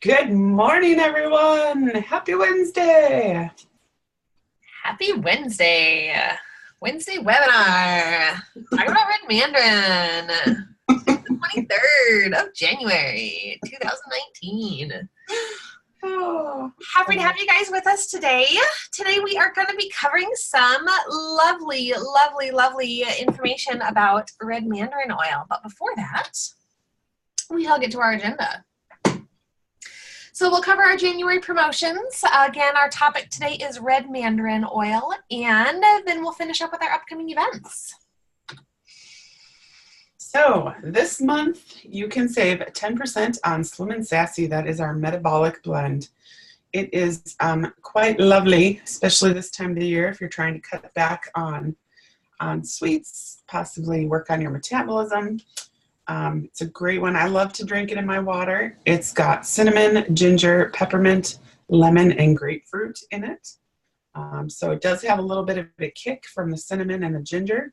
Good morning, everyone. Happy Wednesday. Happy Wednesday. Wednesday webinar. Talk about Red Mandarin. It's the 23rd of January, 2019. Oh, Happy to have you guys with us today. Today we are going to be covering some lovely, lovely, lovely information about red mandarin oil. But before that, we'll get to our agenda. So we'll cover our January promotions. Again, our topic today is red mandarin oil, and then we'll finish up with our upcoming events. so this month you can save 10% on Slim and Sassy. That is our metabolic blend. It is quite lovely, especially this time of the year if you're trying to cut back on sweets, possibly work on your metabolism. It's a great one. I love to drink it in my water. It's got cinnamon, ginger, peppermint, lemon, and grapefruit in it. So it does have a little bit of a kick from the cinnamon and the ginger,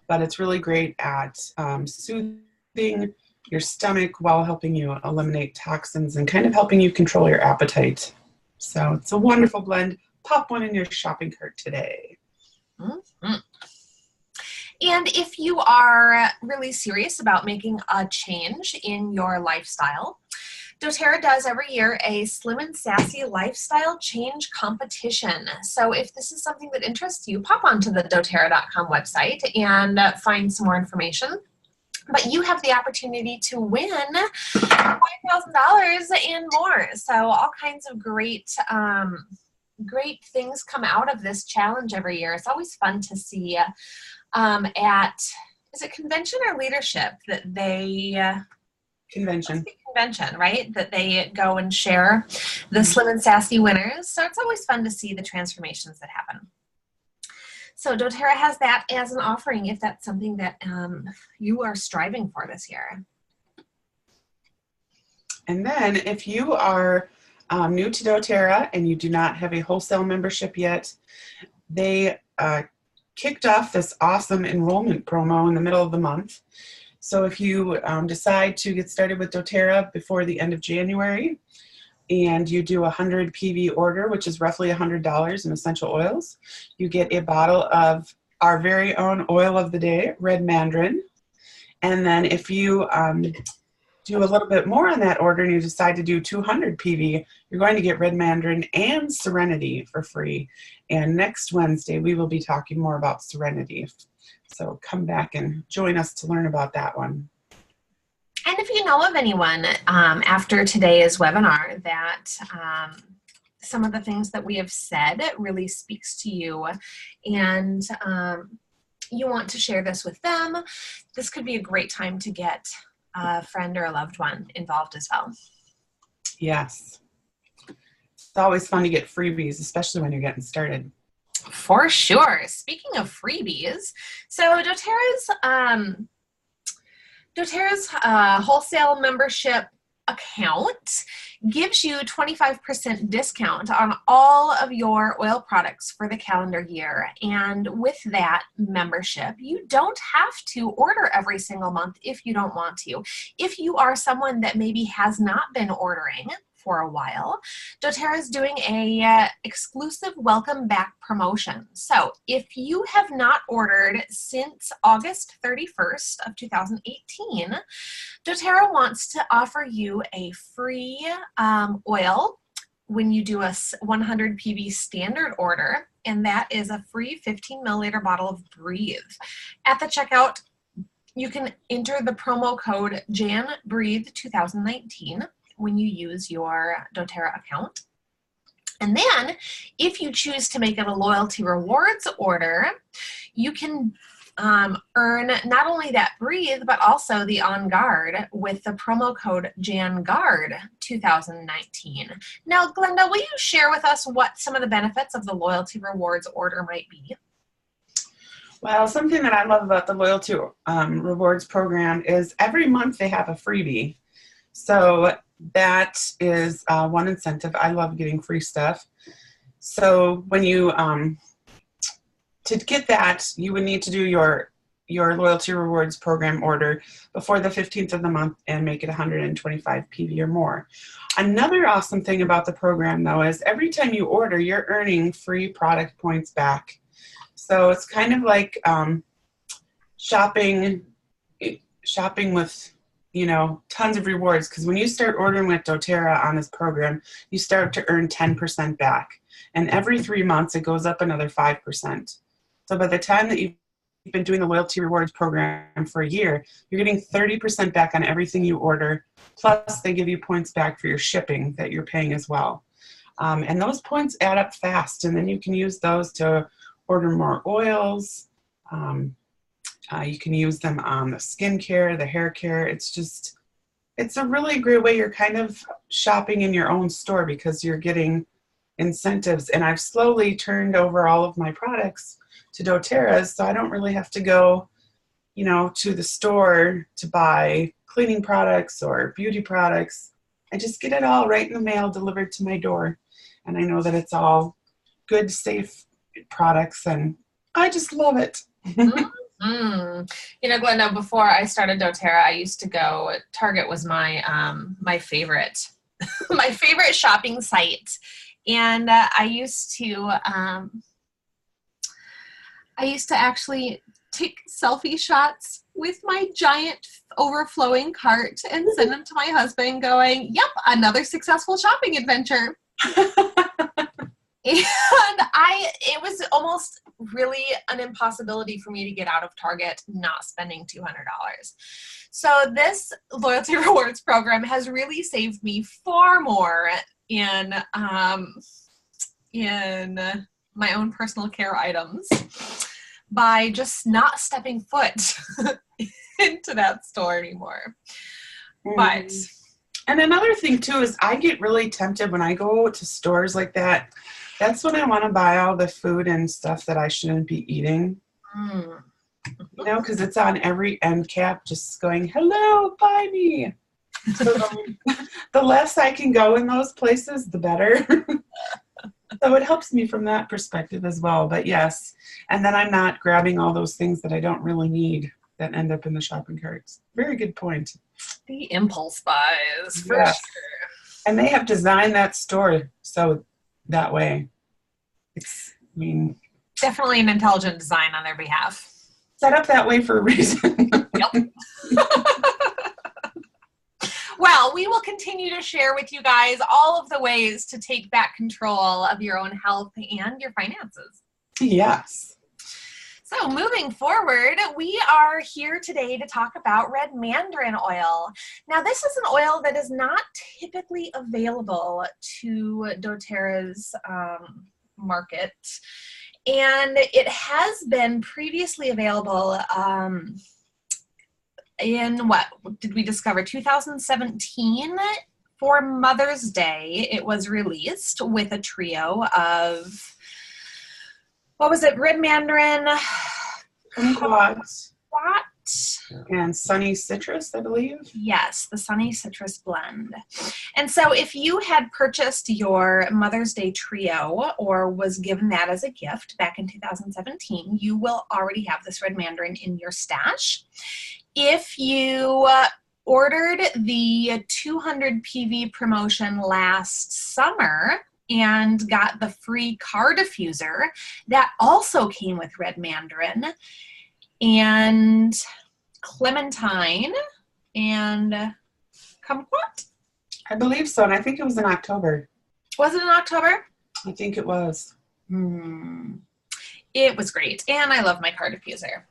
but it's really great at soothing your stomach while helping you eliminate toxins and kind of helping you control your appetite. So it's a wonderful blend. Pop one in your shopping cart today. Mm-hmm. And if you are really serious about making a change in your lifestyle, doTERRA does every year a Slim and Sassy lifestyle change competition. So if this is something that interests you, pop onto the doTERRA.com website and find some more information. But you have the opportunity to win $5,000 and more. So all kinds of great things come out of this challenge every year. It's always fun to see is it convention or leadership that they Convention, right? That they go and share the Slim and Sassy winners. So it's always fun to see the transformations that happen. So doTERRA has that as an offering if that's something that you are striving for this year. And then if you are new to doTERRA and you do not have a wholesale membership yet, they kicked off this awesome enrollment promo in the middle of the month. So if you decide to get started with doTERRA before the end of January and you do a 100 PV order, which is roughly $100 in essential oils, you get a bottle of our very own oil of the day, red mandarin. And then if you do a little bit more on that order and you decide to do 200 PV, you're going to get red mandarin and serenity for free. And next Wednesday, we will be talking more about serenity. So come back and join us to learn about that one. And if you know of anyone after today's webinar that some of the things that we have said really speaks to you and you want to share this with them, this could be a great time to get a friend or a loved one involved as well. Yes. It's always fun to get freebies, especially when you're getting started. For sure. Speaking of freebies, so doTERRA's wholesale membership account gives you 25% discount on all of your oil products for the calendar year. And with that membership, you don't have to order every single month if you don't want to. If you are someone that maybe has not been ordering for a while, doTERRA is doing a exclusive welcome back promotion. So if you have not ordered since August 31st of 2018, doTERRA wants to offer you a free oil when you do a 100 PV standard order, and that is a free 15 milliliter bottle of Breathe. At the checkout, you can enter the promo code JanBreathe2019 when you use your doTERRA account. And then if you choose to make it a loyalty rewards order, you can earn not only that Breathe, but also the On Guard with the promo code JanGuard2019. Now, Glenda, will you share with us what some of the benefits of the loyalty rewards order might be? Well, something that I love about the loyalty rewards program is every month they have a freebie. So that is one incentive. I love getting free stuff. So when you, to get that, you would need to do your your loyalty rewards program order before the 15th of the month and make it 125 PV or more. Another awesome thing about the program, though, is every time you order, you're earning free product points back. So it's kind of like shopping with, tons of rewards, because when you start ordering with doTERRA on this program, you start to earn 10% back. And every 3 months, it goes up another 5%. So by the time that you've been doing the loyalty rewards program for a year, you're getting 30% back on everything you order. Plus, they give you points back for your shipping that you're paying as well. And those points add up fast, and then you can use those to order more oils. You can use them on the skincare, the hair care. It's a really great way. You're kind of shopping in your own store because you're getting incentives. And I've slowly turned over all of my products to doTERRA's, so I don't really have to go, to the store to buy cleaning products or beauty products. I just get it all right in the mail delivered to my door. And I know that it's all good, safe products, and I just love it. Glenda, before I started doTERRA, I used to go, Target was my my favorite my favorite shopping site. And I used to actually take selfie shots with my giant overflowing cart and send them to my husband going, yep, another successful shopping adventure. And it was almost really an impossibility for me to get out of Target not spending $200. So this loyalty rewards program has really saved me far more in my own personal care items by just not stepping foot into that store anymore. But and another thing too is I get really tempted when I go to stores like that. That's when I want to buy all the food and stuff that I shouldn't be eating. Because it's on every end cap just going, hello, buy me. So the less I can go in those places, the better. So it helps me from that perspective as well. But yes, and then I'm not grabbing all those things that I don't really need that end up in the shopping carts. Very good point. The impulse buys, for sure. And they have designed that store so that way. It's, definitely an intelligent design on their behalf. Set up that way for a reason. Yep. Well, we will continue to share with you guys all of the ways to take back control of your own health and your finances. Yes. So moving forward, we are here today to talk about red mandarin oil. Now, this is an oil that is not typically available to doTERRA's market, and it has been previously available in what did we discover 2017 for Mother's Day. It was released with a trio of, what was it, red mandarin, kumquats, what, and sunny citrus, I believe. Yes, the sunny citrus blend. And so if you had purchased your Mother's Day trio or was given that as a gift back in 2017, you will already have this red mandarin in your stash. If you ordered the 200 PV promotion last summer and got the free car diffuser, that also came with red mandarin and clementine and kumquat. I believe so, and I think it was in October. Was it in October? I think it was. It was great, and I love my car diffuser.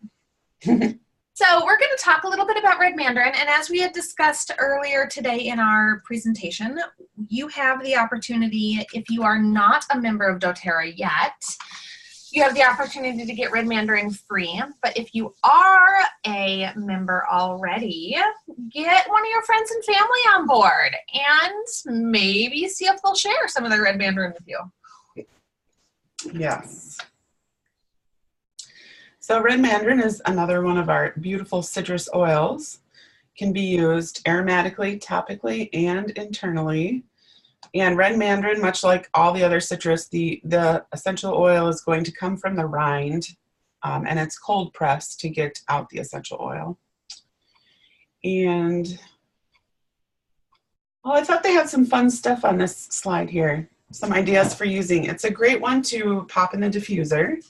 So we're going to talk a little bit about red mandarin, and as we had discussed earlier today in our presentation, you have the opportunity, if you are not a member of doTERRA yet, you have the opportunity to get red mandarin free. But if you are a member already, get one of your friends and family on board and maybe see if they'll share some of their red mandarin with you. Yes. So red mandarin is another one of our beautiful citrus oils. Can be used aromatically, topically, and internally. And red mandarin, much like all the other citrus, the essential oil is going to come from the rind and it's cold pressed to get out the essential oil. And oh, I thought they had some fun stuff on this slide here. Some ideas for using. It's a great one to pop in the diffuser,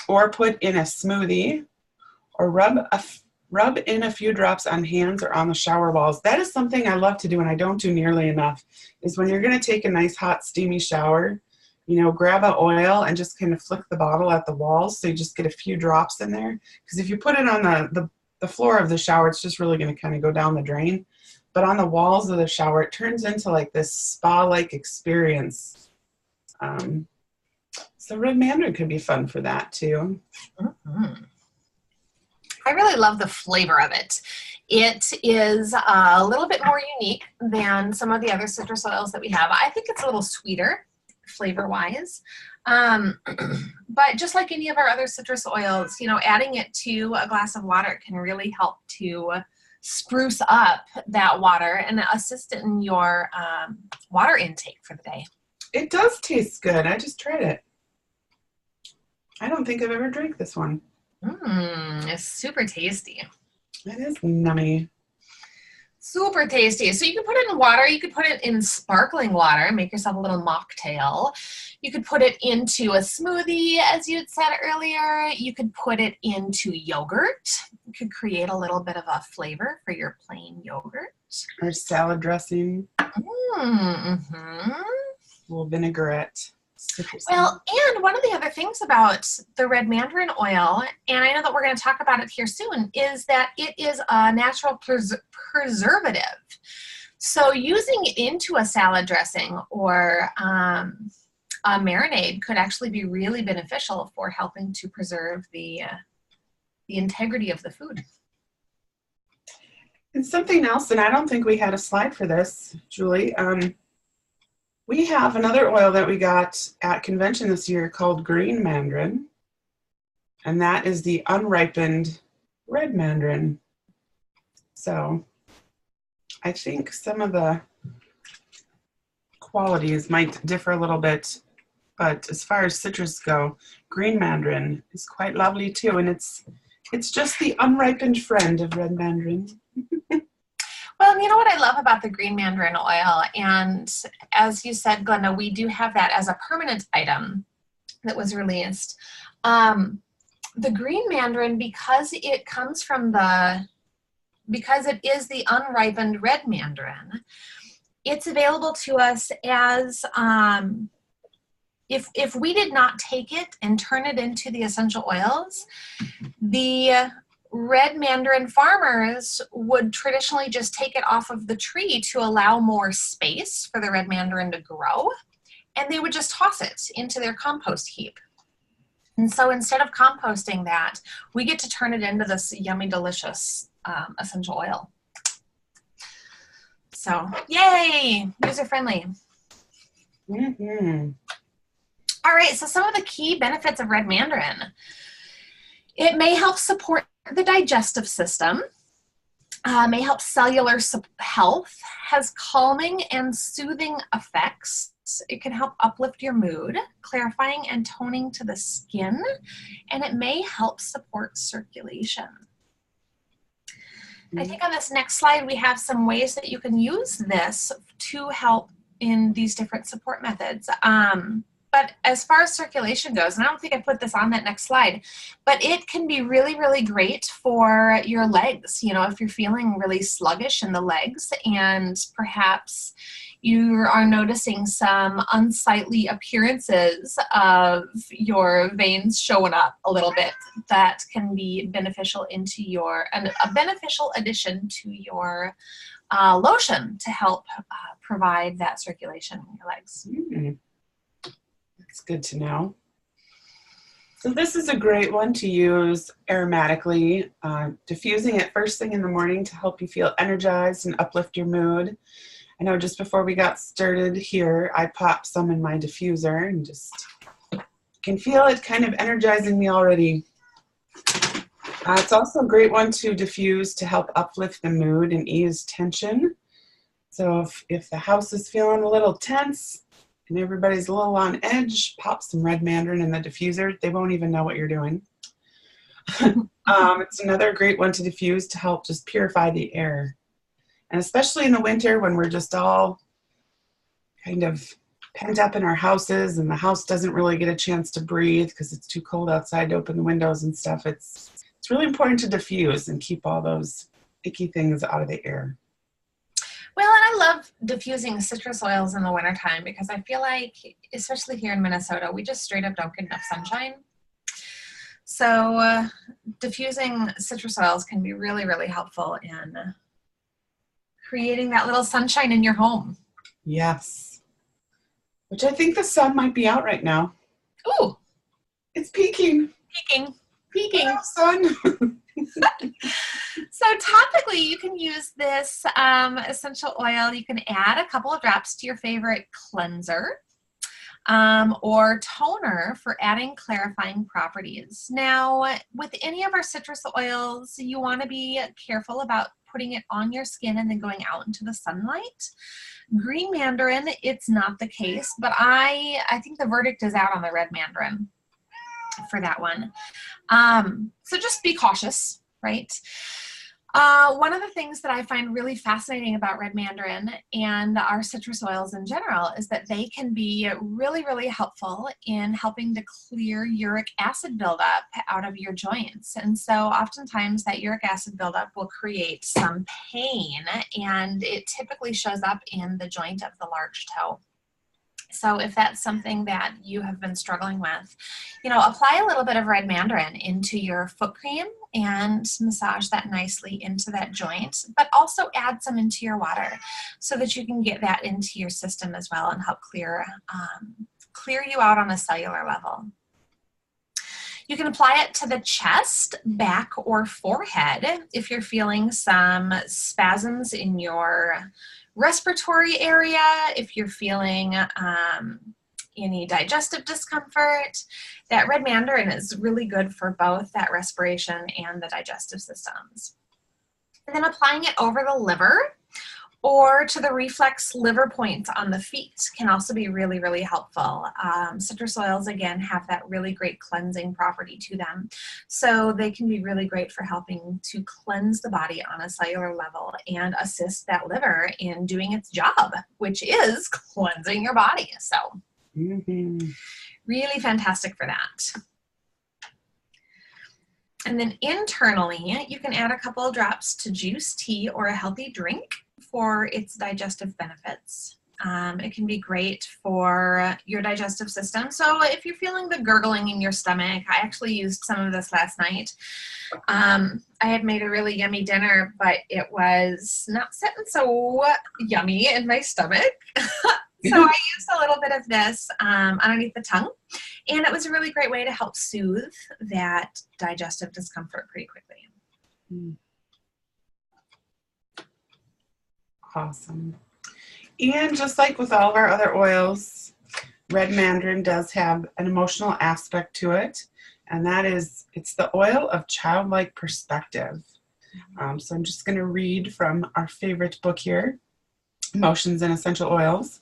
or put in a smoothie, or rub in a few drops on hands or on the shower walls. That is something I love to do and I don't do nearly enough, is when you're going to take a nice hot steamy shower, you know, grab an oil and just kind of flick the bottle at the walls so you just get a few drops in there. Because if you put it on the floor of the shower, it's just really going to kind of go down the drain. But on the walls of the shower, it turns into like this spa-like experience. So red mandarin could be fun for that too. Mm-hmm. I really love the flavor of it. It is a little bit more unique than some of the other citrus oils that we have. I think it's a little sweeter flavor-wise. But just like any of our other citrus oils, you know, adding it to a glass of water can really help to spruce up that water and assist in your water intake for the day. It does taste good. I just tried it. I don't think I've ever drank this one. It's super tasty. It is nummy. Super tasty. So you can put it in water. You could put it in sparkling water and make yourself a little mocktail. You could put it into a smoothie, as you had said earlier. You could put it into yogurt. You could create a little bit of a flavor for your plain yogurt. Or salad dressing. Mm-hmm. A little vinaigrette. Well, and one of the other things about the red mandarin oil, and I know that we're going to talk about it here soon, is that it is a natural preservative. So using it into a salad dressing or a marinade could actually be really beneficial for helping to preserve the integrity of the food. And something else, and I don't think we had a slide for this, Julie. We have another oil that we got at convention this year called green mandarin, and that is the unripened red mandarin. So I think some of the qualities might differ a little bit, but as far as citrus go, green mandarin is quite lovely too, and it's just the unripened friend of red mandarin. Well, you know what I love about the green mandarin oil, and as you said, Glenda, we do have that as a permanent item that was released. The green mandarin, because it is the unripened red mandarin, it's available to us as, if we did not take it and turn it into the essential oils, the red mandarin farmers would traditionally just take it off of the tree to allow more space for the red mandarin to grow, and they would just toss it into their compost heap. And so instead of composting that, we get to turn it into this yummy, delicious essential oil. So, yay, user-friendly. Mm-hmm. All right, so some of the key benefits of red mandarin. It may help support the digestive system, may help cellular health, has calming and soothing effects. It can help uplift your mood, clarifying and toning to the skin, and it may help support circulation. I think on this next slide, we have some ways that you can use this to help in these different support methods. But as far as circulation goes, and I don't think I put this on that next slide, but it can be really, really great for your legs. You know, if you're feeling really sluggish in the legs and perhaps you are noticing some unsightly appearances of your veins showing up a little bit, that can be beneficial into a beneficial addition to your lotion to help provide that circulation in your legs. Mm-hmm. It's good to know. So this is a great one to use aromatically, diffusing it first thing in the morning to help you feel energized and uplift your mood. I know just before we got started here, I popped some in my diffuser and just can feel it kind of energizing me already. It's also a great one to diffuse to help uplift the mood and ease tension. So if the house is feeling a little tense, and everybody's a little on edge, pop some red mandarin in the diffuser. They won't even know what you're doing. It's another great one to diffuse to help just purify the air. And especially in the winter when we're just all kind of pent up in our houses and the house doesn't really get a chance to breathe because it's too cold outside to open the windows and stuff. It's really important to diffuse and keep all those icky things out of the air. Well, and I love diffusing citrus oils in the wintertime because I feel like, especially here in Minnesota, we just straight up don't get enough sunshine. So diffusing citrus oils can be really, really helpful in creating that little sunshine in your home. Yes. Which I think the sun might be out right now. Ooh. It's peaking. Peaking. Peaking, sun. So topically, you can use this essential oil. You can add a couple of drops to your favorite cleanser or toner for adding clarifying properties. Now, with any of our citrus oils, you want to be careful about putting it on your skin and then going out into the sunlight. Green mandarin, it's not the case, but I think the verdict is out on the red mandarin for that one. So just be cautious, right? One of the things that I find really fascinating about red mandarin and our citrus oils in general is that they can be really, really helpful in helping to clear uric acid buildup out of your joints. And so oftentimes that uric acid buildup will create some pain, and it typically shows up in the joint of the large toe. So if that's something that you have been struggling with, apply a little bit of red mandarin into your foot cream and massage that nicely into that joint, but also add some into your water so that you can get that into your system as well and help clear you out on a cellular level. You can apply it to the chest, back, or forehead if you're feeling some spasms in your respiratory area, if you're feeling any digestive discomfort. That red mandarin is really good for both that respiration and the digestive systems. And then applying it over the liver or to the reflex liver points on the feet can also be really, really helpful. Citrus oils, again, have that really great cleansing property to them. So they can be really great for helping to cleanse the body on a cellular level and assist that liver in doing its job, which is cleansing your body. So really fantastic for that. And then internally, you can add a couple of drops to juice, tea, or a healthy drink for its digestive benefits. It can be great for your digestive system. So if you're feeling the gurgling in your stomach, I actually used some of this last night. I had made a really yummy dinner, but it was not sitting so yummy in my stomach. So I used a little bit of this underneath the tongue, and it was a really great way to help soothe that digestive discomfort pretty quickly. Awesome. And just like with all of our other oils, red mandarin does have an emotional aspect to it, and that is, it's the oil of childlike perspective. So I'm just going to read from our favorite book here, Emotions and Essential Oils.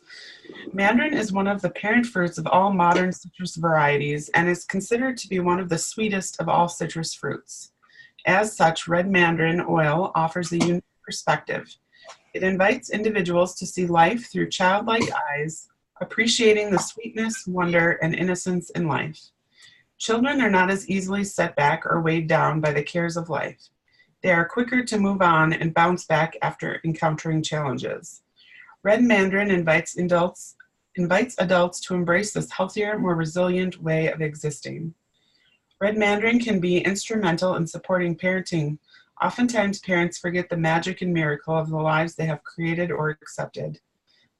Mandarin is one of the parent fruits of all modern citrus varieties and is considered to be one of the sweetest of all citrus fruits. As such, red mandarin oil offers a unique perspective. It invites individuals to see life through childlike eyes, appreciating the sweetness, wonder, and innocence in life. Children are not as easily set back or weighed down by the cares of life. They are quicker to move on and bounce back after encountering challenges. Red mandarin invites adults to embrace this healthier, more resilient way of existing. Red mandarin can be instrumental in supporting parenting. Oftentimes, parents forget the magic and miracle of the lives they have created or accepted.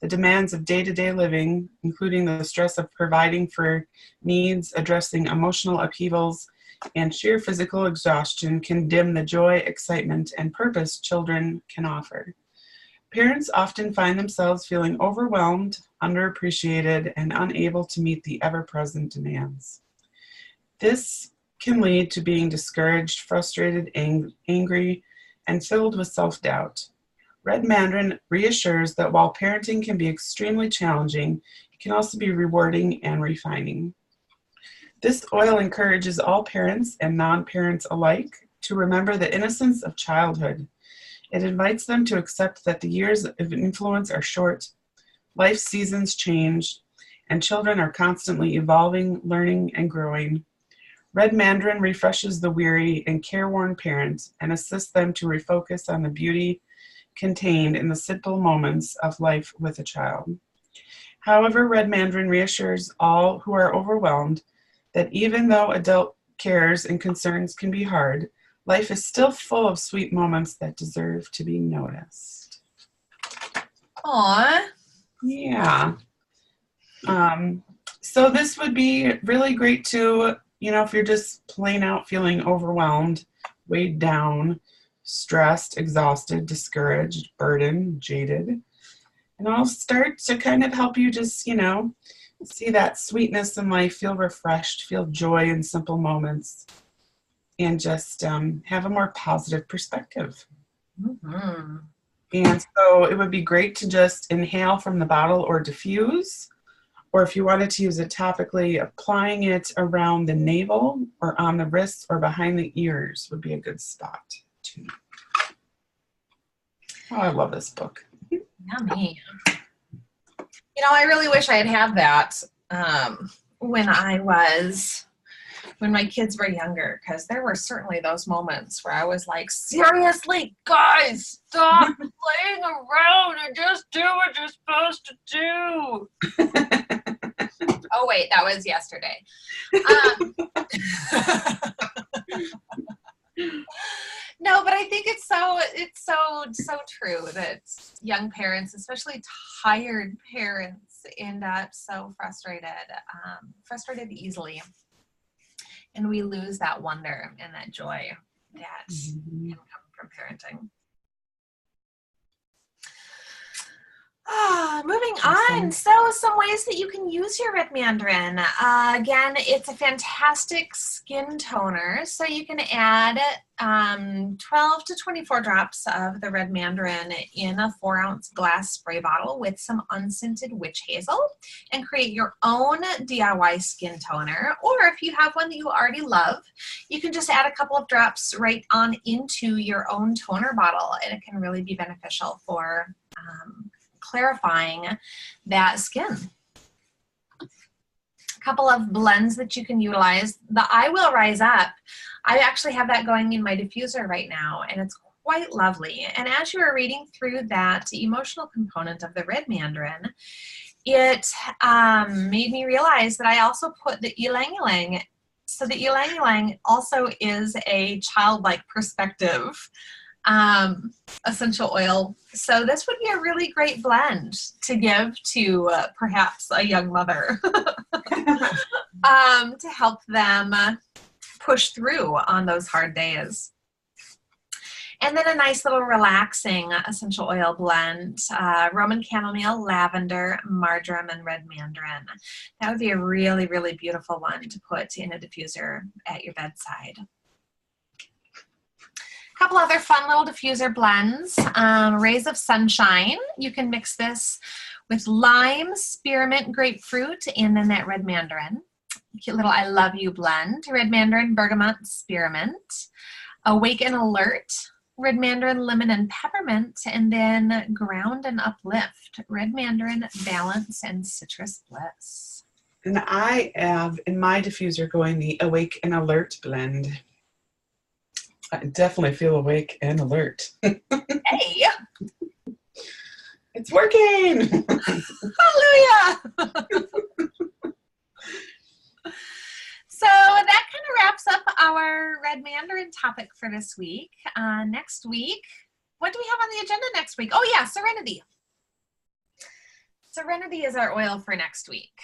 The demands of day-to-day living, including the stress of providing for needs, addressing emotional upheavals, and sheer physical exhaustion can dim the joy, excitement, and purpose children can offer. Parents often find themselves feeling overwhelmed, underappreciated, and unable to meet the ever-present demands. This can lead to being discouraged, frustrated, angry, and filled with self-doubt. Red mandarin reassures that while parenting can be extremely challenging, It can also be rewarding and refining. This oil encourages all parents and non-parents alike to remember the innocence of childhood. It invites them to accept that the years of influence are short, life seasons change, and children are constantly evolving, learning, and growing. Red Mandarin refreshes the weary and careworn parent and assists them to refocus on the beauty contained in the simple moments of life with a child. However, Red Mandarin reassures all who are overwhelmed that even though adult cares and concerns can be hard, life is still full of sweet moments that deserve to be noticed. Aw. Yeah. So this would be really great to, if you're just plain out feeling overwhelmed, weighed down, stressed, exhausted, discouraged, burdened, jaded. And I'll start to kind of help you just, see that sweetness in life, feel refreshed, feel joy in simple moments, and just have a more positive perspective. Mm-hmm. And so it would be great to just inhale from the bottle or diffuse, or if you wanted to use it topically, applying it around the navel or on the wrists or behind the ears would be a good spot too. Oh, I love this book. Yummy. I really wish I had that when my kids were younger, because there were certainly those moments where I was like, seriously, guys, stop playing around and just do what you're supposed to do. Oh, wait, that was yesterday. No, but I think it's so true that young parents, especially tired parents, end up so frustrated easily. And we lose that wonder and that joy that can come from parenting. Moving on. So some ways that you can use your Red Mandarin. Again, it's a fantastic skin toner. So you can add 12 to 24 drops of the Red Mandarin in a 4-ounce glass spray bottle with some unscented witch hazel and create your own DIY skin toner. Or if you have one that you already love, you can just add a couple of drops right on into your own toner bottle, and it can really be beneficial for clarifying that skin. A couple of blends that you can utilize. The I Will Rise Up, I actually have that going in my diffuser right now, and it's quite lovely. And as you were reading through that emotional component of the Red Mandarin, it made me realize that I also put the ylang ylang. So the ylang ylang also is a childlike perspective essential oil. So this would be a really great blend to give to perhaps a young mother to help them push through on those hard days. And then a nice little relaxing essential oil blend, Roman chamomile, lavender, marjoram, and red mandarin. That would be a really, really beautiful one to put in a diffuser at your bedside. Couple other fun little diffuser blends. Rays of Sunshine. You can mix this with lime, spearmint, grapefruit, and then that red mandarin. Cute little I Love You blend. Red mandarin, bergamot, spearmint. Awake and Alert. Red mandarin, lemon, and peppermint. And then Ground and Uplift. Red mandarin, balance, and citrus bliss. And I have in my diffuser going the Awake and Alert blend. I definitely feel awake and alert. Hey! It's working! Hallelujah! So that kind of wraps up our Red Mandarin topic for this week. Next week, what do we have on the agenda next week? Oh yeah, Serenity. Serenity is our oil for next week.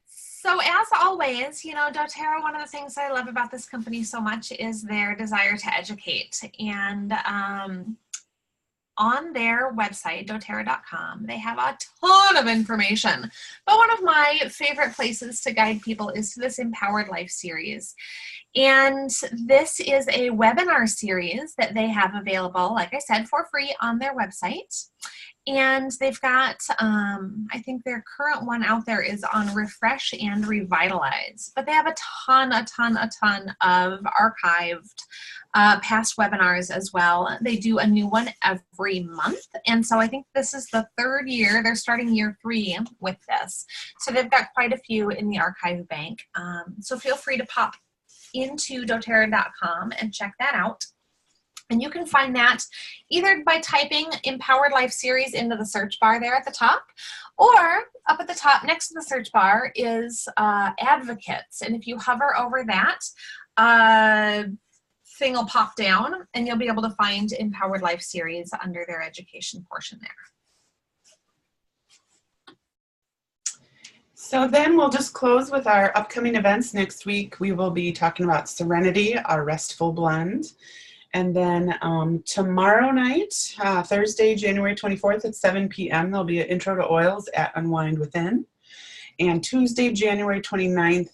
So as always, doTERRA, one of the things I love about this company so much is their desire to educate. And on their website, doTERRA.com, they have a ton of information. But one of my favorite places to guide people is to this Empowered Life series. And this is a webinar series that they have available, like I said, for free on their website. And they've got, I think their current one out there is on Refresh and Revitalize. But they have a ton of archived past webinars as well. They do a new one every month. And so I think this is the third year. They're starting year 3 with this. So they've got quite a few in the archive bank. So feel free to pop into doTERRA.com and check that out. And you can find that either by typing Empowered Life Series into the search bar there at the top, or up at the top next to the search bar is Advocates. And if you hover over that, thing will pop down and you'll be able to find Empowered Life Series under their education portion there. So then we'll just close with our upcoming events. Next week, we will be talking about Serenity, our restful blend. And then tomorrow night, Thursday, January 24th at 7 p.m., there'll be an Intro to Oils at Unwind Within. And Tuesday, January 29th,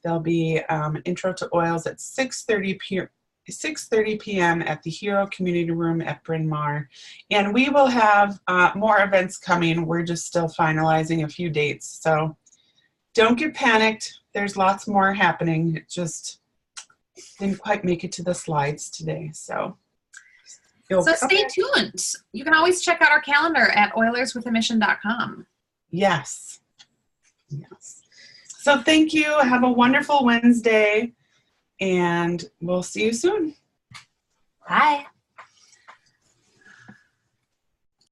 there'll be Intro to Oils at 6:30 p.m. at the Hero Community Room at Bryn Mawr. And we will have more events coming. We're just still finalizing a few dates. So don't get panicked. There's lots more happening. It just didn't quite make it to the slides today. So stay tuned. You can always check out our calendar at oilerswithamission.com. Yes. Yes. So thank you. Have a wonderful Wednesday, and we'll see you soon. Bye.